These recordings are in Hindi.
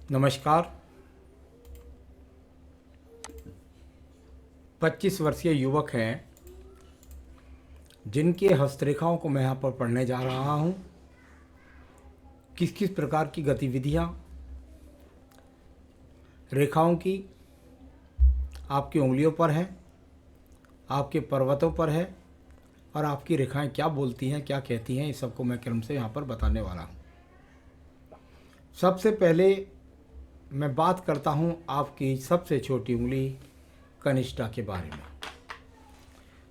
नमस्कार। 25 वर्षीय युवक हैं जिनके हस्तरेखाओं को मैं यहाँ पर पढ़ने जा रहा हूँ। किस किस प्रकार की गतिविधियाँ रेखाओं की आपकी उंगलियों पर हैं, आपके पर्वतों पर है और आपकी रेखाएं क्या बोलती हैं, क्या कहती हैं, इस सबको मैं क्रम से यहाँ पर बताने वाला हूँ। सबसे पहले मैं बात करता हूँ आपकी सबसे छोटी उंगली कनिष्ठा के बारे में।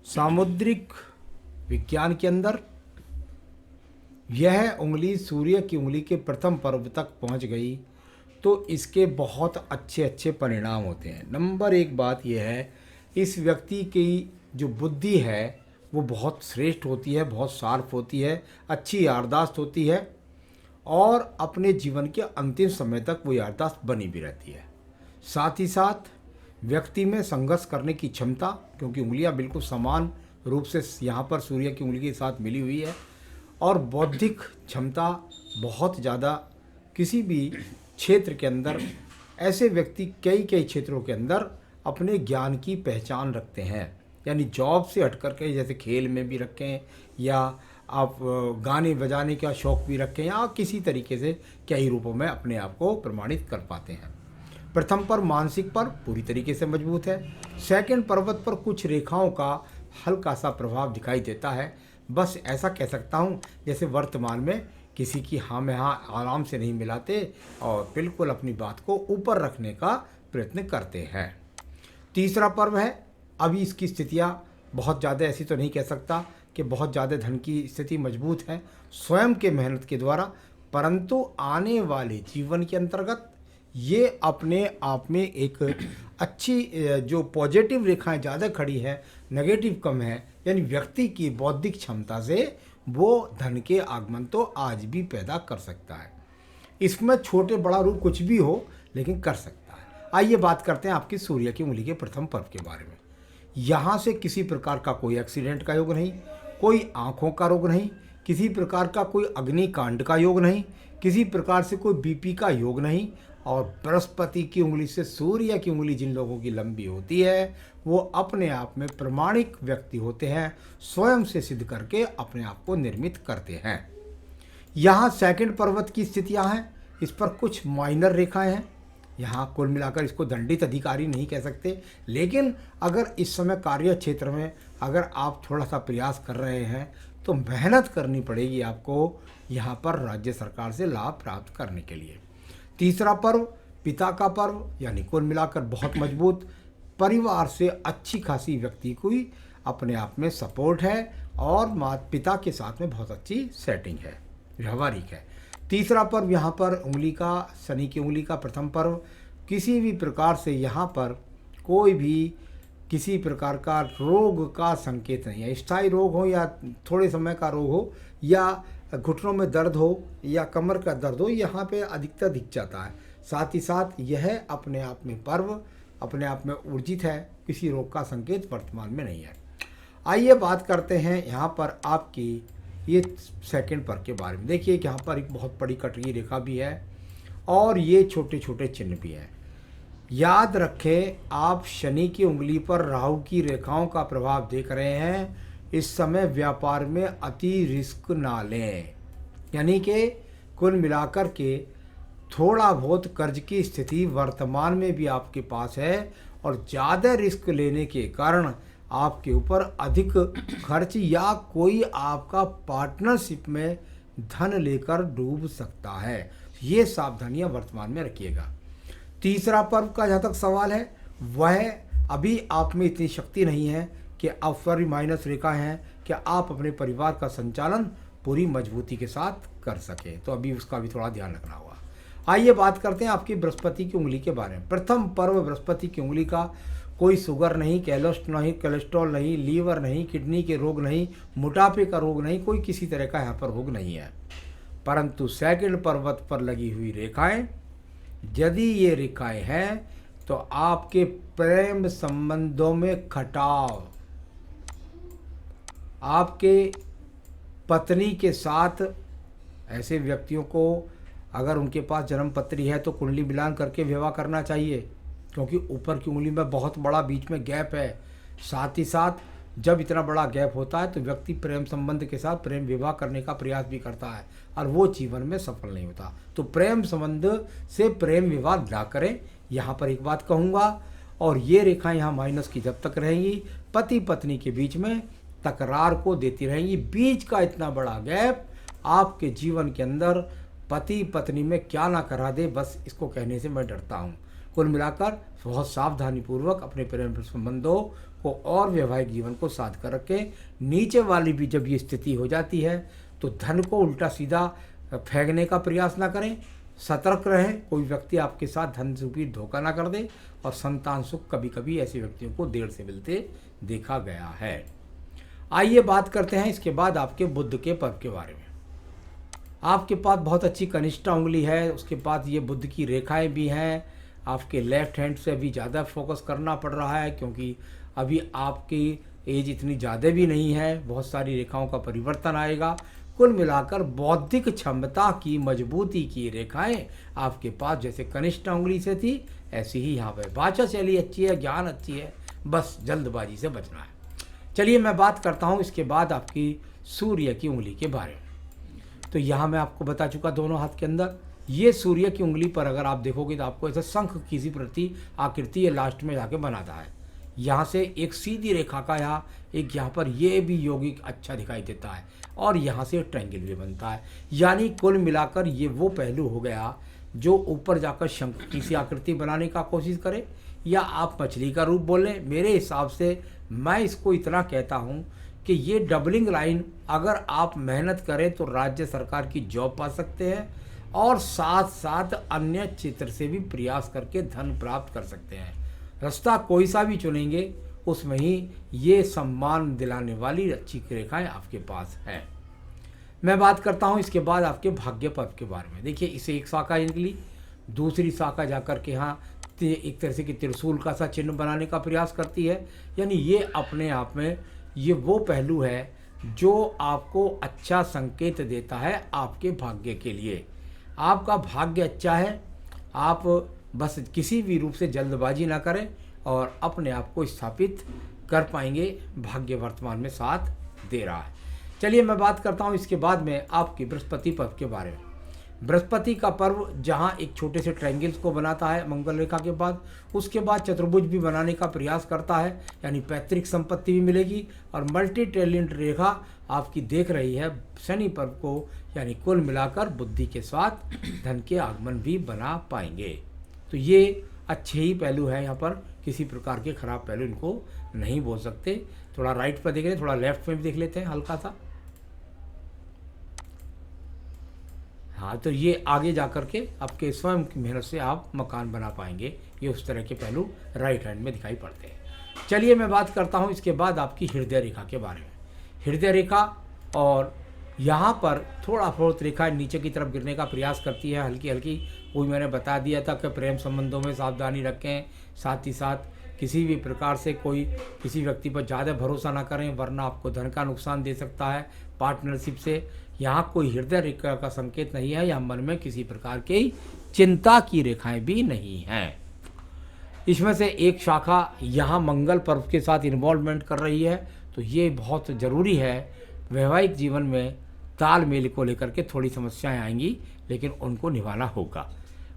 सामुद्रिक विज्ञान के अंदर यह उंगली सूर्य की उंगली के प्रथम पर्व तक पहुंच गई तो इसके बहुत अच्छे अच्छे परिणाम होते हैं। नंबर एक बात यह है, इस व्यक्ति की जो बुद्धि है वो बहुत श्रेष्ठ होती है, बहुत शार्प होती है, अच्छी याददाश्त होती है और अपने जीवन के अंतिम समय तक वो याददाश्त बनी भी रहती है। साथ ही साथ व्यक्ति में संघर्ष करने की क्षमता, क्योंकि उंगलियां बिल्कुल समान रूप से यहाँ पर सूर्य की उंगली के साथ मिली हुई है, और बौद्धिक क्षमता बहुत ज़्यादा किसी भी क्षेत्र के अंदर ऐसे व्यक्ति कई कई क्षेत्रों के अंदर अपने ज्ञान की पहचान रखते हैं। यानी जॉब से हट कर के, जैसे खेल में भी रखें या आप गाने बजाने का शौक़ भी रखें या किसी तरीके से कई रूपों में अपने आप को प्रमाणित कर पाते हैं। प्रथम पर्व मानसिक पर पूरी तरीके से मजबूत है। सेकंड पर्वत पर कुछ रेखाओं का हल्का सा प्रभाव दिखाई देता है। बस ऐसा कह सकता हूँ जैसे वर्तमान में किसी की हाँ में हाँ आराम से नहीं मिलाते और बिल्कुल अपनी बात को ऊपर रखने का प्रयत्न करते हैं। तीसरा पर्व है, अभी इसकी स्थितियाँ बहुत ज़्यादा ऐसी तो नहीं कह सकता कि बहुत ज़्यादा धन की स्थिति मजबूत है स्वयं के मेहनत के द्वारा, परंतु आने वाले जीवन के अंतर्गत ये अपने आप में एक अच्छी जो पॉजिटिव रेखाएं ज़्यादा खड़ी है, नेगेटिव कम है, यानी व्यक्ति की बौद्धिक क्षमता से वो धन के आगमन तो आज भी पैदा कर सकता है। इसमें छोटे बड़ा रूप कुछ भी हो लेकिन कर सकता है। आइए बात करते हैं आपकी सूर्य की उंगली के प्रथम पर्व के बारे में। यहाँ से किसी प्रकार का कोई एक्सीडेंट का योग नहीं, कोई आँखों का रोग नहीं, किसी प्रकार का कोई अग्निकांड का योग नहीं, किसी प्रकार से कोई बीपी का योग नहीं। और बृहस्पति की उंगली से सूर्य की उंगली जिन लोगों की लंबी होती है वो अपने आप में प्रमाणिक व्यक्ति होते हैं, स्वयं से सिद्ध करके अपने आप को निर्मित करते हैं। यहाँ सेकंड पर्वत की स्थितियाँ हैं, इस पर कुछ माइनर रेखाएं हैं। यहाँ कुल मिलाकर इसको दंडित अधिकारी नहीं कह सकते, लेकिन अगर इस समय कार्य क्षेत्र में अगर आप थोड़ा सा प्रयास कर रहे हैं तो मेहनत करनी पड़ेगी आपको यहाँ पर राज्य सरकार से लाभ प्राप्त करने के लिए। तीसरा पर्व पिता का पर्व, यानी कुल मिलाकर बहुत मजबूत परिवार से अच्छी खासी व्यक्ति की अपने आप में सपोर्ट है और माता पिता के साथ में बहुत अच्छी सेटिंग है, व्यवहारिक है। तीसरा पर्व यहाँ पर उंगली का, शनि की उंगली का प्रथम पर्व, किसी भी प्रकार से यहाँ पर कोई भी किसी प्रकार का रोग का संकेत नहीं है। स्थायी रोग हो या थोड़े समय का रोग हो या घुटनों में दर्द हो या कमर का दर्द हो, यहाँ पे अधिकतर दिख जाता है। साथ ही साथ यह अपने आप में पर्व अपने आप में ऊर्जित है, किसी रोग का संकेत वर्तमान में नहीं है। आइए बात करते हैं यहाँ पर आपकी ये सेकंड पर्व के बारे में। देखिए कि यहाँ पर एक बहुत बड़ी कटरी रेखा भी है और ये छोटे छोटे चिन्ह भी हैं। याद रखें, आप शनि की उंगली पर राहु की रेखाओं का प्रभाव देख रहे हैं। इस समय व्यापार में अति रिस्क ना लें, यानी कि कुल मिलाकर के थोड़ा बहुत कर्ज की स्थिति वर्तमान में भी आपके पास है और ज़्यादा रिस्क लेने के कारण आपके ऊपर अधिक खर्च या कोई आपका पार्टनरशिप में धन लेकर डूब सकता है। ये सावधानियां वर्तमान में रखिएगा। तीसरा पर्व का जहाँ तक सवाल है, वह अभी आप में इतनी शक्ति नहीं है कि आप पर माइनस रेखा हैं कि आप अपने परिवार का संचालन पूरी मजबूती के साथ कर सकें, तो अभी उसका भी थोड़ा ध्यान रखना होगा। आइए बात करते हैं आपकी बृहस्पति की उंगली के बारे में। प्रथम पर्व बृहस्पति की उंगली का, कोई शुगर नहीं, कोलेस्ट्रॉल नहीं, लीवर नहीं, किडनी के रोग नहीं, मोटापे का रोग नहीं, कोई किसी तरह का यहाँ पर रोग नहीं है। परंतु सेकंड पर्वत पर लगी हुई रेखाएं, यदि ये रेखाएं हैं तो आपके प्रेम संबंधों में खटाव, आपके पत्नी के साथ ऐसे व्यक्तियों को अगर उनके पास जन्म पत्री है तो कुंडली मिलान करके विवाह करना चाहिए, क्योंकि ऊपर की उंगली में बहुत बड़ा बीच में गैप है। साथ ही साथ जब इतना बड़ा गैप होता है तो व्यक्ति प्रेम संबंध के साथ प्रेम विवाह करने का प्रयास भी करता है और वो जीवन में सफल नहीं होता। तो प्रेम संबंध से प्रेम विवाह ना करें, यहाँ पर एक बात कहूँगा। और ये रेखा यहाँ माइनस की जब तक रहेंगी, पति पत्नी के बीच में तकरार को देती रहेंगी। बीच का इतना बड़ा गैप आपके जीवन के अंदर पति पत्नी में क्या ना करा दे, बस इसको कहने से मैं डरता हूँ। कुल मिलाकर बहुत सावधानी पूर्वक अपने प्रेम संबंधों को और वैवाहिक जीवन को साथ कर रखें। नीचे वाली भी जब ये स्थिति हो जाती है तो धन को उल्टा सीधा फेंकने का प्रयास ना करें, सतर्क रहें, कोई व्यक्ति आपके साथ धन रूपी धोखा ना कर दे। और संतान सुख कभी कभी ऐसे व्यक्तियों को देर से मिलते देखा गया है। आइए बात करते हैं इसके बाद आपके बुध के पर्व के बारे में। आपके पास बहुत अच्छी कनिष्ठा उंगली है, उसके पास ये बुध की रेखाएं भी हैं। आपके लेफ्ट हैंड से अभी ज़्यादा फोकस करना पड़ रहा है, क्योंकि अभी आपकी एज इतनी ज़्यादा भी नहीं है, बहुत सारी रेखाओं का परिवर्तन आएगा। कुल मिलाकर बौद्धिक क्षमता की मजबूती की रेखाएं आपके पास जैसे कनिष्ठ उंगली से थी ऐसी ही यहाँ पर। भाषा शैली अच्छी है, ज्ञान अच्छी है, बस जल्दबाजी से बचना है। चलिए मैं बात करता हूँ इसके बाद आपकी सूर्य की उंगली के बारे में। तो यहाँ मैं आपको बता चुका दोनों हाथ के अंदर ये सूर्य की उंगली पर अगर आप देखोगे तो आपको ऐसा शंख की सी प्रति आकृति ये लास्ट में जाके बनाता है। यहाँ से एक सीधी रेखा का यहाँ एक यहाँ पर ये भी यौगिक अच्छा दिखाई देता है और यहाँ से ट्रायंगल भी बनता है। यानी कुल मिलाकर ये वो पहलू हो गया जो ऊपर जाकर शंख की सी आकृति बनाने का कोशिश करे, या आप मछली का रूप बोलें। मेरे हिसाब से मैं इसको इतना कहता हूँ कि ये डबलिंग लाइन अगर आप मेहनत करें तो राज्य सरकार की जॉब पा सकते हैं और साथ साथ अन्य क्षेत्र से भी प्रयास करके धन प्राप्त कर सकते हैं। रास्ता कोई सा भी चुनेंगे उसमें ही ये सम्मान दिलाने वाली अच्छी रेखाएं आपके पास हैं। मैं बात करता हूं इसके बाद आपके भाग्य पर्व के बारे में। देखिए इसे एक शाखा निकली, दूसरी शाखा जाकर के यहाँ एक तरह से कि त्रिशूल का सा चिन्ह बनाने का प्रयास करती है। यानी ये अपने आप में ये वो पहलू है जो आपको अच्छा संकेत देता है आपके भाग्य के लिए। आपका भाग्य अच्छा है, आप बस किसी भी रूप से जल्दबाजी ना करें और अपने आप को स्थापित कर पाएंगे। भाग्य वर्तमान में साथ दे रहा है। चलिए मैं बात करता हूँ इसके बाद में आपकी बृहस्पति पर्व के बारे में। बृहस्पति का पर्व जहाँ एक छोटे से ट्रायंगल्स को बनाता है मंगल रेखा के बाद, उसके बाद चतुर्भुज भी बनाने का प्रयास करता है, यानी पैतृक संपत्ति भी मिलेगी और मल्टी टैलेंट रेखा आपकी देख रही है शनि पर्व को। यानी कुल मिलाकर बुद्धि के साथ धन के आगमन भी बना पाएंगे। तो ये अच्छे ही पहलू है, यहाँ पर किसी प्रकार के खराब पहलू इनको नहीं बोल सकते। थोड़ा राइट पर देख लें, थोड़ा लेफ्ट में भी देख लेते हैं हल्का सा। हाँ, तो ये आगे जा कर के आपके स्वयं की मेहनत से आप मकान बना पाएंगे। ये उस तरह के पहलू राइट हैंड में दिखाई पड़ते हैं। चलिए मैं बात करता हूँ इसके बाद आपकी हृदय रेखा के बारे में। हृदय रेखा और यहाँ पर थोड़ा बहुत रेखा नीचे की तरफ गिरने का प्रयास करती है, हल्की हल्की। वही मैंने बता दिया था कि प्रेम संबंधों में सावधानी रखें, साथ ही साथ किसी भी प्रकार से कोई किसी व्यक्ति पर ज़्यादा भरोसा ना करें, वरना आपको धन का नुकसान दे सकता है पार्टनरशिप से। यहाँ कोई हृदय रेखा का संकेत नहीं है, या मन में किसी प्रकार की चिंता की रेखाएं भी नहीं हैं। इसमें से एक शाखा यहाँ मंगल पर्व के साथ इन्वॉल्वमेंट कर रही है, तो ये बहुत ज़रूरी है। वैवाहिक जीवन में तालमेल को लेकर के थोड़ी समस्याएं आएंगी, लेकिन उनको निभाना होगा।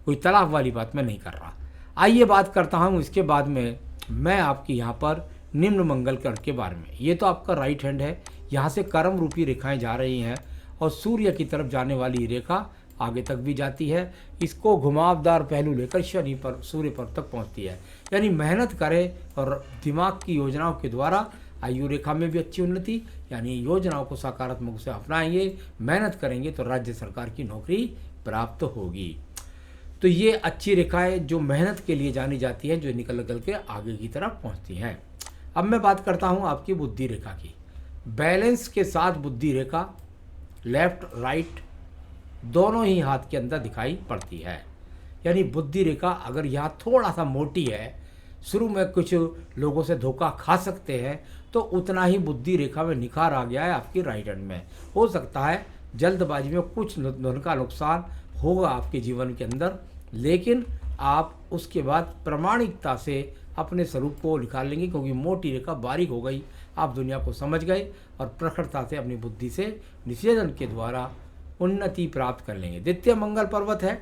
कोई तलाक वाली बात मैं नहीं कर रहा। आइए बात करता हूँ इसके बाद में मैं आपकी यहाँ पर निम्न मंगल कर के बारे में। ये तो आपका राइट हैंड है, यहाँ से कर्म रूपी रेखाएं जा रही हैं और सूर्य की तरफ जाने वाली रेखा आगे तक भी जाती है। इसको घुमावदार पहलू लेकर शनि पर सूर्य पर तक पहुँचती है। यानी मेहनत करें और दिमाग की योजनाओं के द्वारा आयु रेखा में भी अच्छी उन्नति, यानी योजनाओं को सकारात्मक से अपनाएंगे, मेहनत करेंगे तो राज्य सरकार की नौकरी प्राप्त होगी। तो ये अच्छी रेखाएं जो मेहनत के लिए जानी जाती है, जो निकल के आगे की तरफ पहुंचती हैं। अब मैं बात करता हूं आपकी बुद्धि रेखा की। बैलेंस के साथ बुद्धि रेखा लेफ्ट राइट दोनों ही हाथ के अंदर दिखाई पड़ती है। यानी बुद्धि रेखा अगर यहाँ थोड़ा सा मोटी है, शुरू में कुछ लोगों से धोखा खा सकते हैं, तो उतना ही बुद्धि रेखा में निखार आ गया है आपकी राइट हैंड में। हो सकता है जल्दबाजी में कुछ धन का नुकसान होगा आपके जीवन के अंदर, लेकिन आप उसके बाद प्रामाणिकता से अपने स्वरूप को निकाल लेंगे, क्योंकि मोटी रेखा बारीक हो गई, आप दुनिया को समझ गए और प्रखरता से अपनी बुद्धि से निषेधन के द्वारा उन्नति प्राप्त कर लेंगे। द्वितीय मंगल पर्वत है,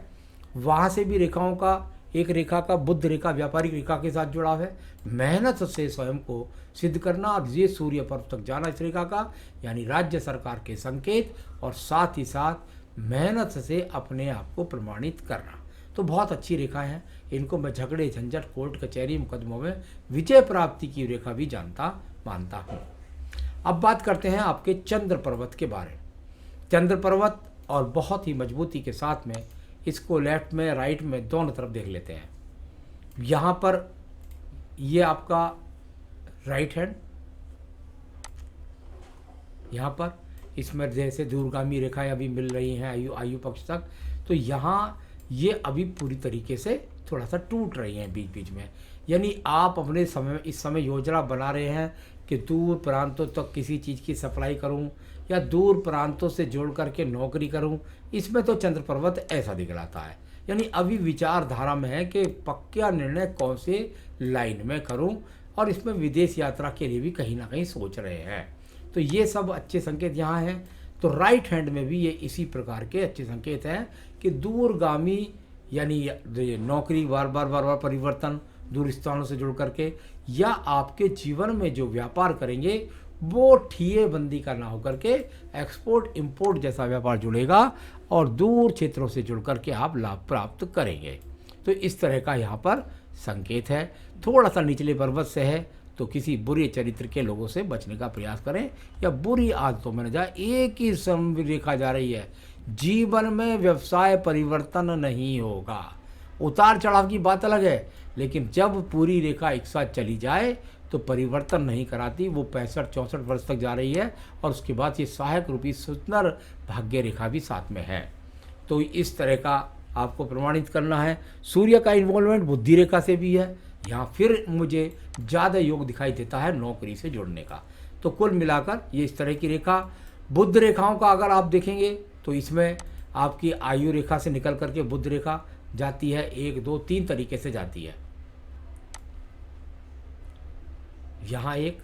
वहाँ से भी रेखाओं का एक रेखा का बुध रेखा व्यापारिक रेखा के साथ जुड़ाव है। मेहनत से स्वयं को सिद्ध करना, और ये सूर्य पर्व तक जाना इस रेखा का, यानी राज्य सरकार के संकेत, और साथ ही साथ मेहनत से अपने आप को प्रमाणित करना। तो बहुत अच्छी रेखा है। इनको मैं झगड़े झंझट कोर्ट कचहरी मुकदमों में विजय प्राप्ति की रेखा भी मानता हूँ। अब बात करते हैं आपके चंद्र पर्वत के बारे में। चंद्र पर्वत, और बहुत ही मजबूती के साथ में इसको लेफ्ट में राइट में दोनों तरफ देख लेते हैं। यहाँ पर ये आपका राइट हैंड, यहाँ पर इसमें जैसे दूरगामी रेखाएं अभी मिल रही हैं आयु पक्ष तक, तो यहाँ ये अभी पूरी तरीके से थोड़ा सा टूट रही हैं बीच बीच में। यानी आप अपने समय इस समय योजना बना रहे हैं कि दूर प्रांतों तक किसी चीज़ की सप्लाई करूं, या दूर प्रांतों से जोड़ करके नौकरी करूं। इसमें तो चंद्र पर्वत ऐसा दिखलाता है, यानी अभी विचारधारा में है कि पक्का निर्णय कौन से लाइन में करूं, और इसमें विदेश यात्रा के लिए भी कहीं ना कहीं सोच रहे हैं। तो ये सब अच्छे संकेत यहाँ हैं। तो राइट हैंड में भी ये इसी प्रकार के अच्छे संकेत हैं कि दूरगामी, यानी नौकरी बार बार परिवर्तन दूर स्थानों से जुड़ करके, या आपके जीवन में जो व्यापार करेंगे वो ठिए बंदी का ना होकर के एक्सपोर्ट इंपोर्ट जैसा व्यापार जुड़ेगा, और दूर क्षेत्रों से जुड़ करके आप लाभ प्राप्त करेंगे। तो इस तरह का यहाँ पर संकेत है। थोड़ा सा निचले पर्वत से है, तो किसी बुरे चरित्र के लोगों से बचने का प्रयास करें, या बुरी आदतों में न जाए। एक ही समय रेखा जा रही है, जीवन में व्यवसाय परिवर्तन नहीं होगा। उतार चढ़ाव की बात अलग है, लेकिन जब पूरी रेखा एक साथ चली जाए तो परिवर्तन नहीं कराती। वो 65-64 वर्ष तक जा रही है, और उसके बाद ये सहायक रूपी सुंदर भाग्य रेखा भी साथ में है। तो इस तरह का आपको प्रमाणित करना है। सूर्य का इन्वॉल्वमेंट बुद्धि रेखा से भी है, यहाँ फिर मुझे ज़्यादा योग दिखाई देता है नौकरी से जुड़ने का। तो कुल मिलाकर ये इस तरह की रेखा। बुध रेखाओं का अगर आप देखेंगे तो इसमें आपकी आयु रेखा से निकल करके बुध रेखा जाती है, 1 2 3 तरीके से जाती है। यहाँ एक,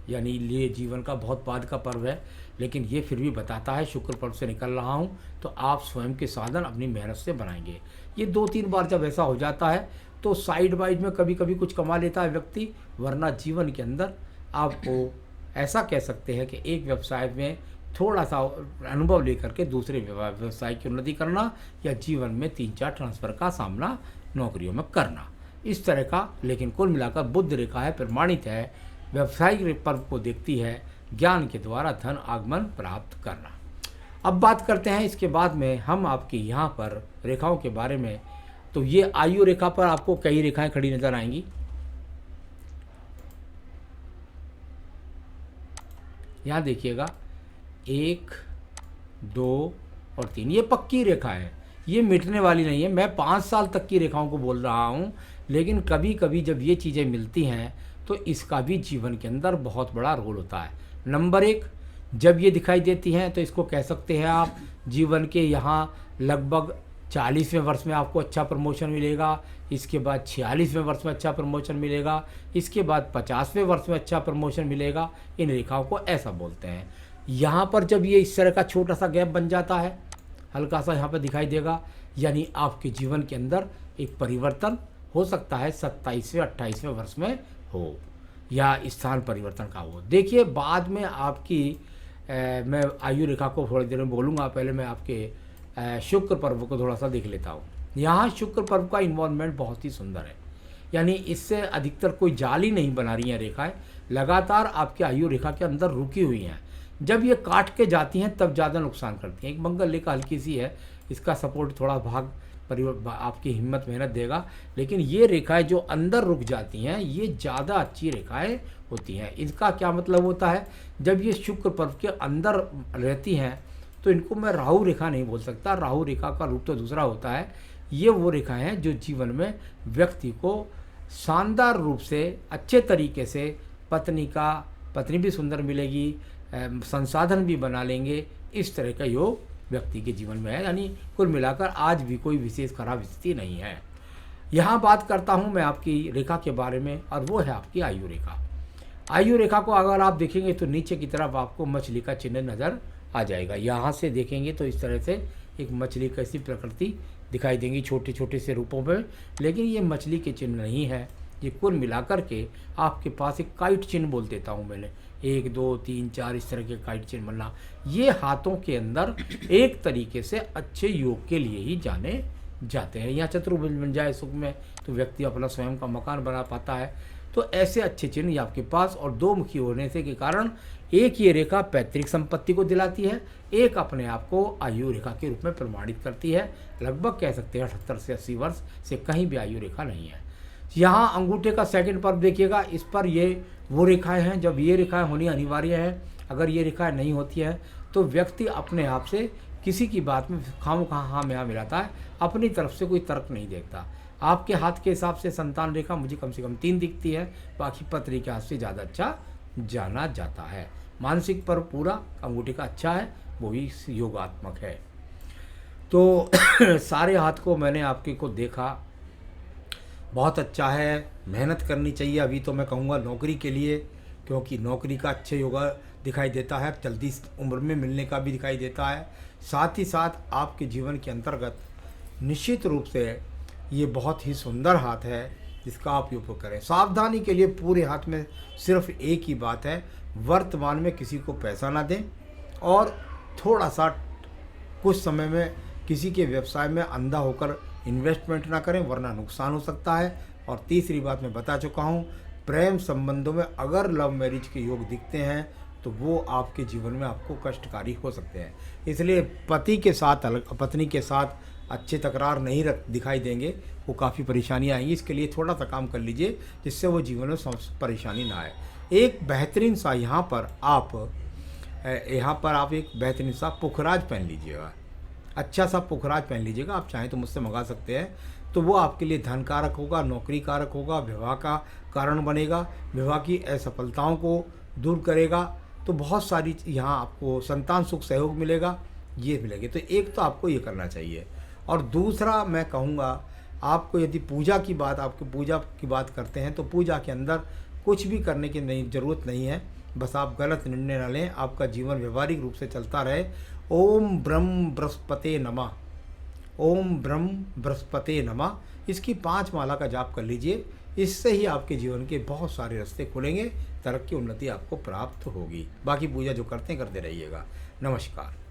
यानी ये जीवन का बहुत बाद का पर्व है, लेकिन ये फिर भी बताता है शुक्र पर्व से निकल रहा हूँ, तो आप स्वयं के साधन अपनी मेहनत से बनाएंगे। ये 2-3 बार जब ऐसा हो जाता है तो साइड वाइज में कभी कभी कुछ कमा लेता है व्यक्ति, वरना जीवन के अंदर आपको ऐसा कह सकते हैं कि एक व्यवसाय में थोड़ा सा अनुभव लेकर के दूसरे व्यवसाय की उन्नति करना, या जीवन में 3-4 ट्रांसफ़र का सामना नौकरियों में करना, इस तरह का। लेकिन कुल मिलाकर बुध रेखा है, प्रमाणित है, व्यवसायिक पर्व को देखती है, ज्ञान के द्वारा धन आगमन प्राप्त करना। अब बात करते हैं इसके बाद में हम आपकी यहाँ पर रेखाओं के बारे में। तो ये आयु रेखा पर आपको कई रेखाएं खड़ी नजर आएंगी। यहाँ देखिएगा 1 2 और 3, ये पक्की रेखा है, ये मिटने वाली नहीं है। मैं 5 साल तक की रेखाओं को बोल रहा हूँ, लेकिन कभी कभी जब ये चीज़ें मिलती हैं तो इसका भी जीवन के अंदर बहुत बड़ा रोल होता है। नंबर 1, जब ये दिखाई देती हैं तो इसको कह सकते हैं आप जीवन के यहाँ लगभग 40वें वर्ष में आपको अच्छा प्रमोशन मिलेगा, इसके बाद 46वें वर्ष में अच्छा प्रमोशन मिलेगा, इसके बाद 50वें वर्ष में अच्छा प्रमोशन मिलेगा। इन रेखाओं को ऐसा बोलते हैं। यहाँ पर जब ये इस तरह का छोटा सा गैप बन जाता है, हल्का सा यहाँ पर दिखाई देगा, यानी आपके जीवन के अंदर एक परिवर्तन हो सकता है 27वें 28वें वर्ष में हो, या स्थान परिवर्तन का हो। देखिए बाद में आपकी मैं आयु रेखा को थोड़ी देर में बोलूँगा, पहले मैं आपके शुक्र पर्व को थोड़ा सा देख लेता हूँ। यहाँ शुक्र पर्व का इन्वॉल्वमेंट बहुत ही सुंदर है, यानी इससे अधिकतर कोई जाली नहीं बना रही हैं रेखाएं, लगातार आपकी आयु रेखा के अंदर रुकी हुई हैं। जब ये काट के जाती हैं तब ज़्यादा नुकसान करती हैं। एक मंगल रेखा हल्की सी है, इसका सपोर्ट थोड़ा भाग आपकी हिम्मत मेहनत देगा, लेकिन ये रेखाएं जो अंदर रुक जाती हैं ये ज़्यादा अच्छी रेखाएं होती हैं। इसका क्या मतलब होता है, जब ये शुक्र पर्व के अंदर रहती हैं तो इनको मैं राहु रेखा नहीं बोल सकता, राहु रेखा का रूप तो दूसरा होता है। ये वो रेखाएं हैं जो जीवन में व्यक्ति को शानदार रूप से अच्छे तरीके से पत्नी भी सुंदर मिलेगी, संसाधन भी बना लेंगे, इस तरह का योग व्यक्ति के जीवन में है, यानी कुल मिलाकर आज भी कोई विशेष खराब स्थिति नहीं है। यहाँ बात करता हूँ मैं आपकी रेखा के बारे में, और वो है आपकी आयु रेखा। आयु रेखा को अगर आप देखेंगे तो नीचे की तरफ आपको मछली का चिन्ह नज़र आ जाएगा। यहाँ से देखेंगे तो इस तरह से एक मछली कैसी प्रकृति दिखाई देंगी छोटे छोटे से रूपों में, लेकिन ये मछली के चिन्ह नहीं है। ये कुल मिलाकर के आपके पास एक काइट चिन्ह बोल देता हूँ मैंने, 1 2 3 4 इस तरह के काइट चिन्ह बनना, ये हाथों के अंदर एक तरीके से अच्छे योग के लिए ही जाने जाते हैं। यहाँ चतुर्भुज बन जाए सुख में तो व्यक्ति अपना स्वयं का मकान बना पाता है। तो ऐसे अच्छे चिन्ह ये आपके पास, और 2 मुखी होने से के कारण एक ये रेखा पैतृक संपत्ति को दिलाती है, एक अपने आप को आयु रेखा के रूप में प्रमाणित करती है। लगभग कह सकते हैं 78 से 80 वर्ष से कहीं भी आयु रेखा नहीं है। यहाँ अंगूठे का सेकंड पर्व देखिएगा, इस पर ये वो रेखाएं हैं जब ये रेखाएं होनी अनिवार्य है। अगर ये रेखाएं नहीं होती है तो व्यक्ति अपने आप से किसी की बात में खामोखा हाँ में हाँ मिलाता है, अपनी तरफ से कोई तर्क नहीं देखता। आपके हाथ के हिसाब से संतान रेखा मुझे कम से कम 3 दिखती है, बाकी पत्री के हाथ से ज़्यादा अच्छा जाना जाता है। मानसिक पर्व पूरा अंगूठे का अच्छा है, वो भी योगात्मक है। तो सारे हाथ को मैंने आपके को देखा, बहुत अच्छा है, मेहनत करनी चाहिए। अभी तो मैं कहूँगा नौकरी के लिए, क्योंकि नौकरी का अच्छे योगा दिखाई देता है, जल्दी उम्र में मिलने का भी दिखाई देता है। साथ ही साथ आपके जीवन के अंतर्गत निश्चित रूप से ये बहुत ही सुंदर हाथ है जिसका आप उपयोग करें। सावधानी के लिए पूरे हाथ में सिर्फ एक ही बात है, वर्तमान में किसी को पैसा ना दें, और थोड़ा सा कुछ समय में किसी के व्यवसाय में अंधा होकर इन्वेस्टमेंट ना करें, वरना नुकसान हो सकता है। और तीसरी बात मैं बता चुका हूँ, प्रेम संबंधों में अगर लव मैरिज के योग दिखते हैं तो वो आपके जीवन में आपको कष्टकारी हो सकते हैं। इसलिए पति के साथ अलग, पत्नी के साथ अच्छे तकरार नहीं दिखाई देंगे, वो काफ़ी परेशानी आएंगी। इसके लिए थोड़ा सा काम कर लीजिए जिससे वो जीवन में परेशानी ना आए। एक बेहतरीन सा यहाँ पर आप एक बेहतरीन सा पुखराज पहन लीजिएगा, अच्छा सा पुखराज पहन लीजिएगा। आप चाहें तो मुझसे मंगा सकते हैं। तो वो आपके लिए धन कारक होगा, नौकरी कारक होगा, विवाह का कारण बनेगा, विवाह की असफलताओं को दूर करेगा। तो बहुत सारी यहाँ आपको संतान सुख सहयोग मिलेगा, ये मिलेगी। तो एक तो आपको ये करना चाहिए। और दूसरा मैं कहूँगा, आपको यदि पूजा की बात करते हैं तो पूजा के अंदर कुछ भी करने की ज़रूरत नहीं है, बस आप गलत निर्णय न लें, आपका जीवन व्यवहारिक रूप से चलता रहे। ओम ब्रह्म बृहस्पते नमः, ओम ब्रह्म बृहस्पते नमः, इसकी 5 माला का जाप कर लीजिए। इससे ही आपके जीवन के बहुत सारे रास्ते खुलेंगे, तरक्की उन्नति आपको प्राप्त होगी। बाकी पूजा जो करते रहिएगा। नमस्कार।